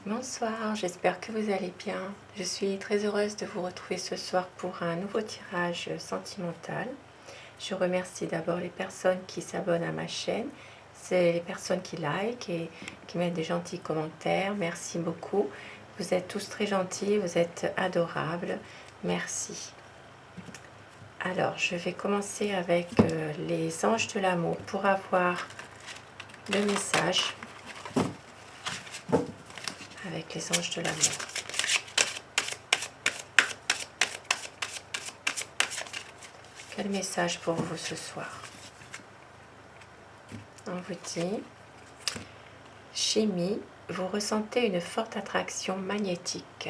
Bonsoir, j'espère que vous allez bien. Je suis très heureuse de vous retrouver ce soir pour un nouveau tirage sentimental. Je remercie d'abord les personnes qui s'abonnent à ma chaîne, c'est les personnes qui like et qui mettent des gentils commentaires. Merci beaucoup. Vous êtes tous très gentils, vous êtes adorables. Merci. Alors, je vais commencer avec les anges de l'amour pour avoir le message avec les anges de l'amour. Quel message pour vous ce soir? On vous dit, chimie, vous ressentez une forte attraction magnétique.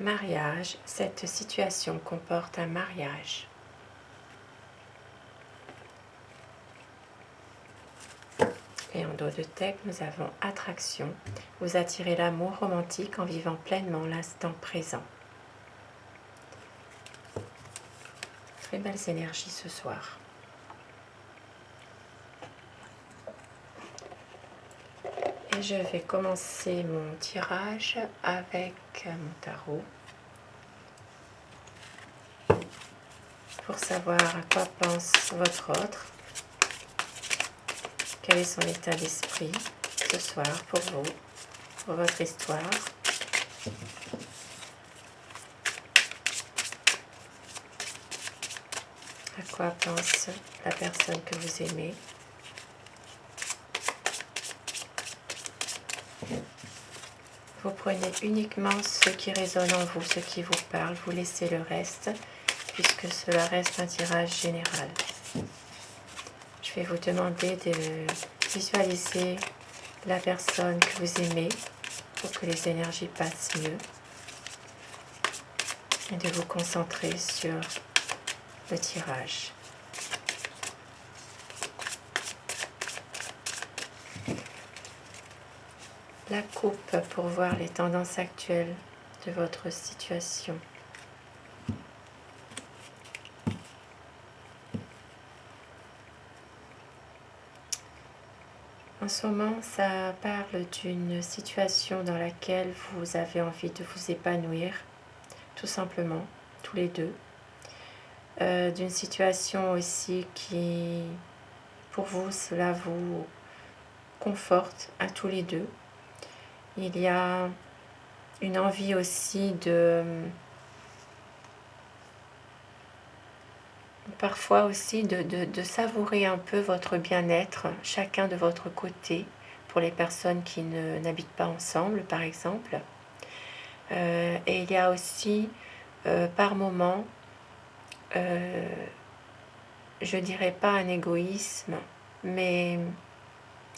Mariage, cette situation comporte un mariage. Et en dos de texte, nous avons attraction. Vous attirez l'amour romantique en vivant pleinement l'instant présent. Très belles énergies ce soir. Et je vais commencer mon tirage avec mon tarot. Pour savoir à quoi pense votre autre. Quel est son état d'esprit ce soir pour vous, pour votre histoire? À quoi pense la personne que vous aimez? Vous prenez uniquement ce qui résonne en vous, ce qui vous parle, vous laissez le reste, puisque cela reste un tirage général. Je vais vous demander de visualiser la personne que vous aimez pour que les énergies passent mieux et de vous concentrer sur le tirage. La coupe pour voir les tendances actuelles de votre situation. En ce moment, ça parle d'une situation dans laquelle vous avez envie de vous épanouir, tout simplement, tous les deux. D'une situation aussi qui, pour vous, cela vous conforte à tous les deux. Il y a une envie aussi parfois aussi de savourer un peu votre bien-être, chacun de votre côté, pour les personnes qui n'habitent pas ensemble, par exemple. Et il y a aussi, par moments, je dirais pas un égoïsme, mais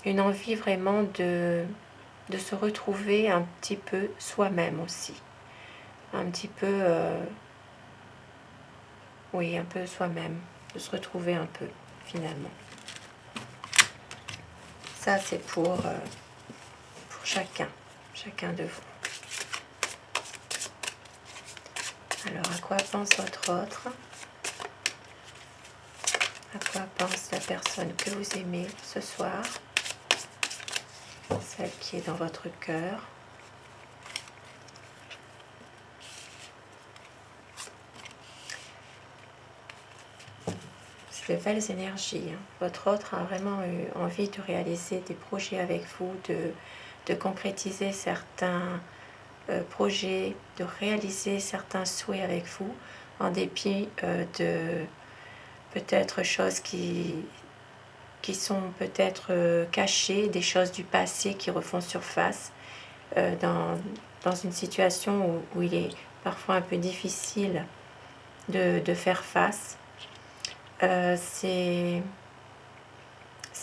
une envie vraiment de se retrouver un petit peu soi-même aussi. Un petit peu... oui, un peu soi-même, de se retrouver un peu, finalement. Ça, c'est pour chacun de vous. Alors, à quoi pense votre autre? À quoi pense la personne que vous aimez ce soir? Celle qui est dans votre cœur. De belles énergies. Votre autre a vraiment eu envie de réaliser des projets avec vous, de concrétiser certains projets, de réaliser certains souhaits avec vous, en dépit de peut-être choses qui sont peut-être cachées, des choses du passé qui refont surface dans une situation où il est parfois un peu difficile de faire face. C'est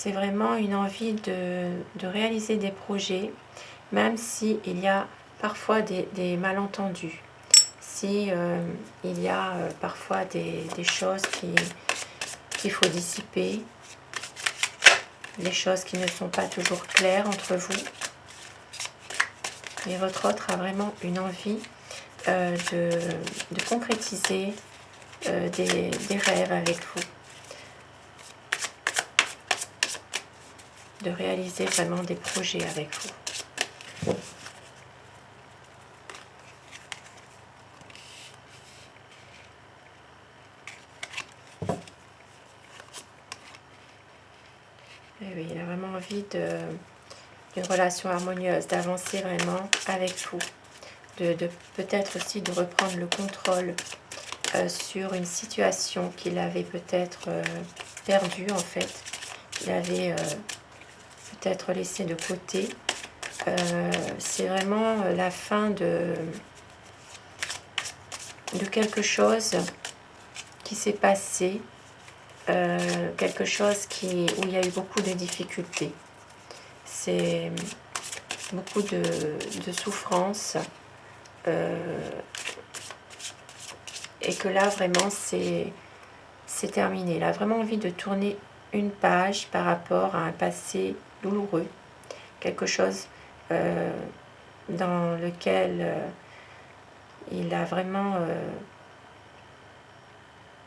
vraiment une envie de réaliser des projets, même s'il y a parfois des malentendus, si il y a parfois des choses qu'il faut dissiper, des choses qui ne sont pas toujours claires entre vous. Et votre autre a vraiment une envie de concrétiser des rêves avec vous. De réaliser vraiment des projets avec vous. Et oui, il a vraiment envie d'une relation harmonieuse, d'avancer vraiment avec vous, de peut-être aussi de reprendre le contrôle sur une situation qu'il avait peut-être perdue en fait, qu'il avait peut-être laissé de côté. C'est vraiment la fin de quelque chose qui s'est passé, quelque chose où il y a eu beaucoup de difficultés. C'est beaucoup de souffrance, et que là vraiment c'est terminé. Il a vraiment envie de tourner une page par rapport à un passé douloureux, quelque chose dans lequel il a vraiment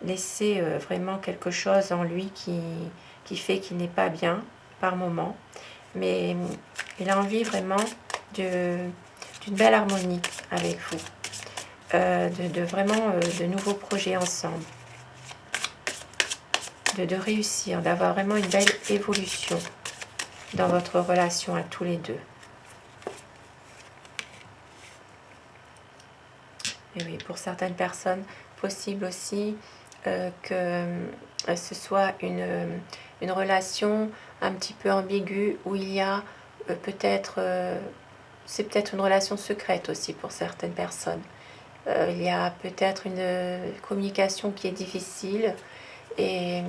laissé vraiment quelque chose en lui qui fait qu'il n'est pas bien par moment, mais il a envie vraiment d'une belle harmonie avec vous, de vraiment de nouveaux projets ensemble, de réussir, d'avoir vraiment une belle évolution dans votre relation à tous les deux. Et oui, pour certaines personnes, possible aussi que ce soit une relation un petit peu ambiguë où il y a peut-être, c'est peut-être une relation secrète aussi pour certaines personnes. Il y a peut-être une communication qui est difficile et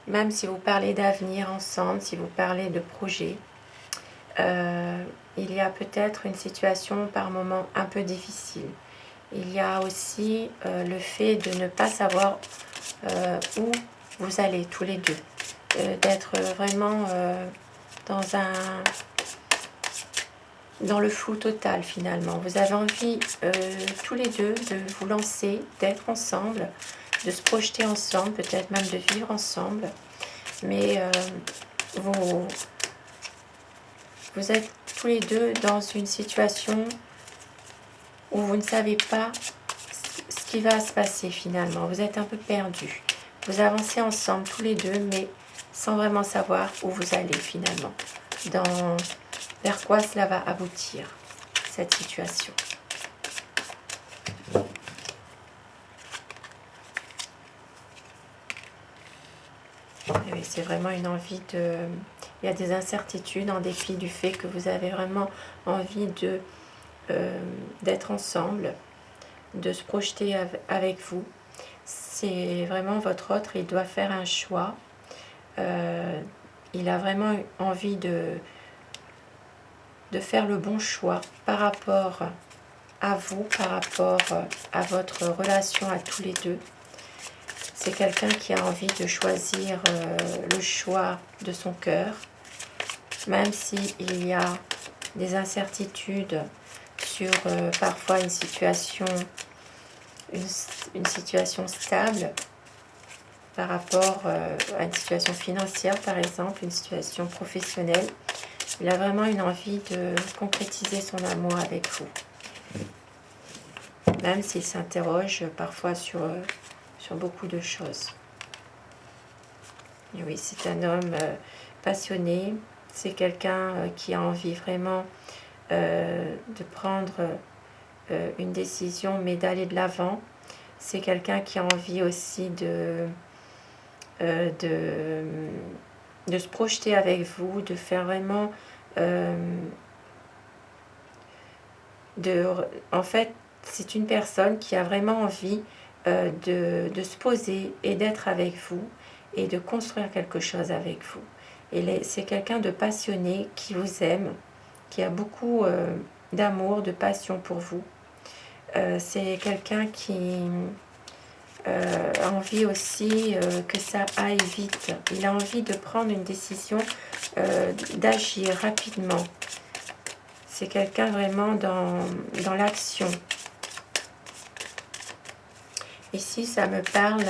même si vous parlez d'avenir ensemble, si vous parlez de projets, il y a peut-être une situation par moment un peu difficile. Il y a aussi le fait de ne pas savoir où vous allez tous les deux, d'être vraiment dans le flou total finalement. Vous avez envie tous les deux de vous lancer, d'être ensemble, de se projeter ensemble, peut-être même de vivre ensemble, mais vous êtes tous les deux dans une situation où vous ne savez pas ce qui va se passer finalement. Vous êtes un peu perdus. Vous avancez ensemble tous les deux, mais sans vraiment savoir où vous allez finalement. Vers quoi cela va aboutir, cette situation. Et oui, c'est vraiment une envie de... Il y a des incertitudes en dépit du fait que vous avez vraiment envie d'être ensemble, de se projeter avec vous. C'est vraiment votre autre, il doit faire un choix. Il a vraiment envie de faire le bon choix par rapport à vous, par rapport à votre relation à tous les deux. C'est quelqu'un qui a envie de choisir le choix de son cœur, même s'il y a des incertitudes sur parfois une situation stable par rapport à une situation financière par exemple, une situation professionnelle. Il a vraiment une envie de concrétiser son amour avec vous, même s'il s'interroge parfois sur beaucoup de choses. Et oui, c'est un homme passionné, c'est quelqu'un qui a envie vraiment de prendre une décision, mais d'aller de l'avant. C'est quelqu'un qui a envie aussi de se projeter avec vous, de faire vraiment... en fait, c'est une personne qui a vraiment envie de se poser et d'être avec vous et de construire quelque chose avec vous. Et c'est quelqu'un de passionné qui vous aime, qui a beaucoup d'amour, de passion pour vous. C'est quelqu'un qui a envie aussi que ça aille vite. Il a envie de prendre une décision, d'agir rapidement. C'est quelqu'un vraiment dans l'action. Ici, ça me parle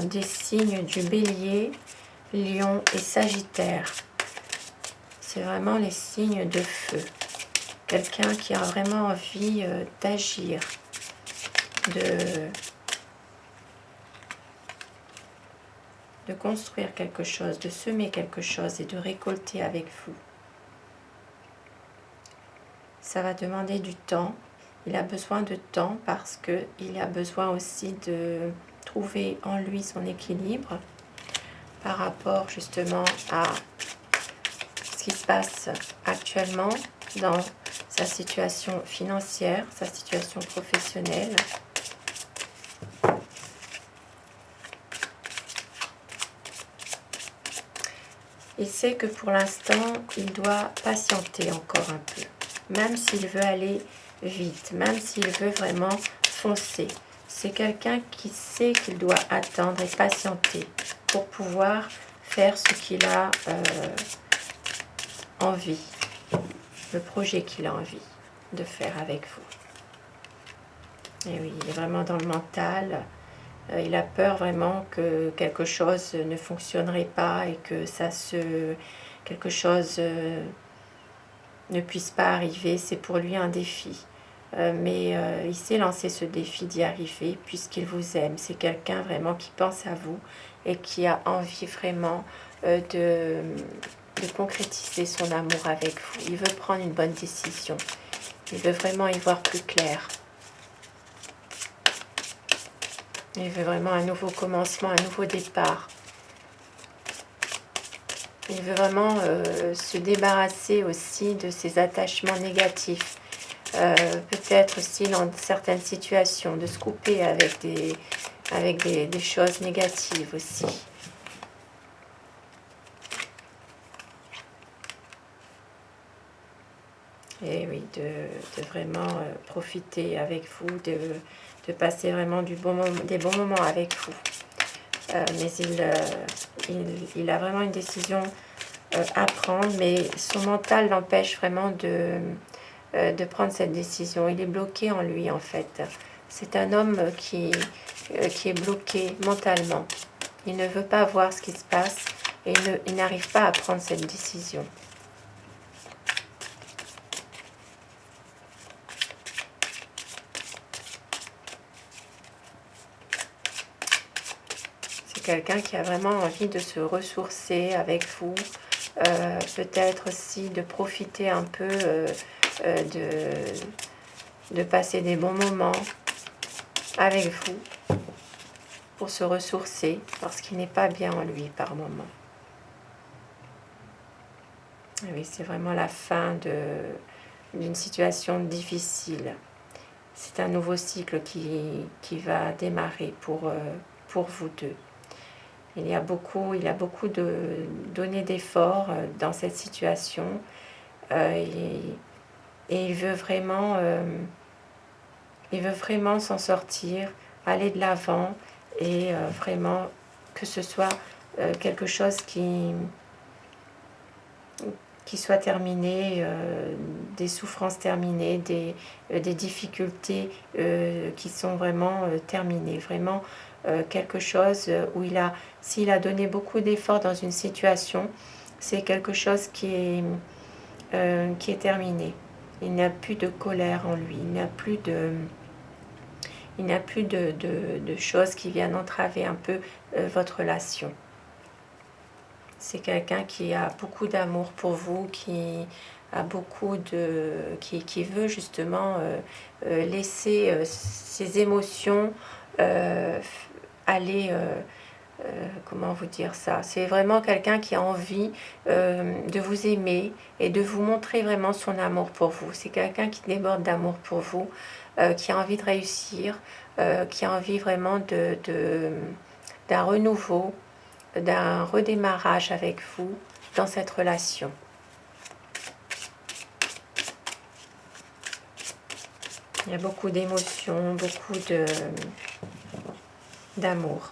des signes du Bélier, Lion et Sagittaire. C'est vraiment les signes de feu. Quelqu'un qui a vraiment envie d'agir, de construire quelque chose, de semer quelque chose et de récolter avec vous. Ça va demander du temps. Il a besoin de temps parce qu'il a besoin aussi de trouver en lui son équilibre par rapport justement à ce qui se passe actuellement dans sa situation financière, sa situation professionnelle. Il sait que pour l'instant, il doit patienter encore un peu, même s'il veut aller vite, même s'il veut vraiment foncer. C'est quelqu'un qui sait qu'il doit attendre et patienter pour pouvoir faire ce qu'il a envie, le projet qu'il a envie de faire avec vous. Et oui, il est vraiment dans le mental. Il a peur vraiment que quelque chose ne fonctionnerait pas et que quelque chose ne puisse pas arriver. C'est pour lui un défi. Mais il s'est lancé ce défi d'y arriver puisqu'il vous aime. C'est quelqu'un vraiment qui pense à vous et qui a envie vraiment de concrétiser son amour avec vous. Il veut prendre une bonne décision. Il veut vraiment y voir plus clair. Il veut vraiment un nouveau commencement, un nouveau départ. Il veut vraiment se débarrasser aussi de ses attachements négatifs. Peut-être aussi dans certaines situations, de se couper avec des choses négatives aussi. Et oui, de vraiment profiter avec vous, de passer vraiment des bons moments avec vous. Mais il a vraiment une décision à prendre, mais son mental l'empêche vraiment de prendre cette décision. Il est bloqué en lui, en fait. C'est un homme qui est bloqué mentalement. Il ne veut pas voir ce qui se passe et il n'arrive pas à prendre cette décision. Quelqu'un qui a vraiment envie de se ressourcer avec vous, peut-être aussi de profiter un peu de passer des bons moments avec vous pour se ressourcer parce qu'il n'est pas bien en lui par moment. Et oui, c'est vraiment la fin d'une situation difficile. C'est un nouveau cycle qui va démarrer pour vous deux. Il a beaucoup donné d'efforts dans cette situation et il veut vraiment s'en sortir, aller de l'avant et vraiment que ce soit quelque chose qui soit terminé, des souffrances terminées, des difficultés qui sont vraiment terminées, vraiment quelque chose où s'il a donné beaucoup d'efforts dans une situation, c'est quelque chose qui est terminé. Il n'y a plus de colère en lui, il n'y a plus de choses qui viennent entraver un peu votre relation. C'est quelqu'un qui a beaucoup d'amour pour vous, qui veut justement laisser ses émotions aller, comment vous dire ça, c'est vraiment quelqu'un qui a envie de vous aimer et de vous montrer vraiment son amour pour vous. C'est quelqu'un qui déborde d'amour pour vous, qui a envie de réussir, qui a envie vraiment d'un renouveau, d'un redémarrage avec vous dans cette relation. Il y a beaucoup d'émotions, beaucoup d'amour.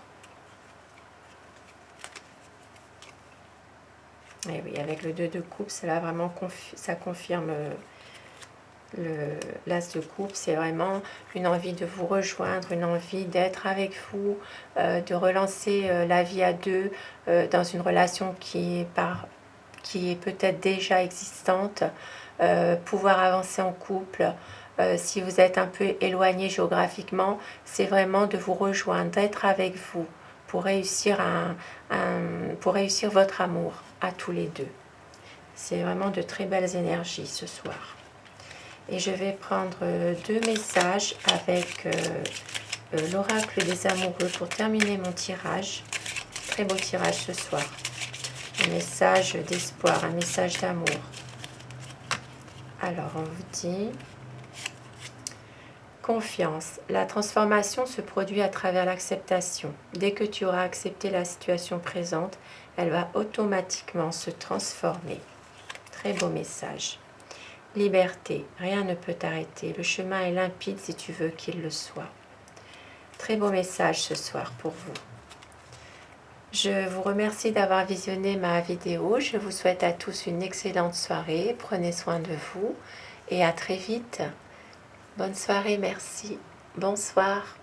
Et oui, avec le 2 de coupe, cela vraiment ça confirme l'as de coupe, c'est vraiment une envie de vous rejoindre, une envie d'être avec vous, de relancer la vie à deux dans une relation qui est peut-être déjà existante, pouvoir avancer en couple. Si vous êtes un peu éloigné géographiquement, c'est vraiment de vous rejoindre, d'être avec vous pour réussir, pour réussir votre amour à tous les deux. C'est vraiment de très belles énergies ce soir. Et je vais prendre deux messages avec l'oracle des amoureux pour terminer mon tirage. Très beau tirage ce soir. Un message d'espoir, un message d'amour. Alors, on vous dit... Confiance. La transformation se produit à travers l'acceptation. Dès que tu auras accepté la situation présente, elle va automatiquement se transformer. Très beau message. Liberté. Rien ne peut t'arrêter. Le chemin est limpide si tu veux qu'il le soit. Très beau message ce soir pour vous. Je vous remercie d'avoir visionné ma vidéo. Je vous souhaite à tous une excellente soirée. Prenez soin de vous et à très vite. Bonne soirée, merci. Bonsoir.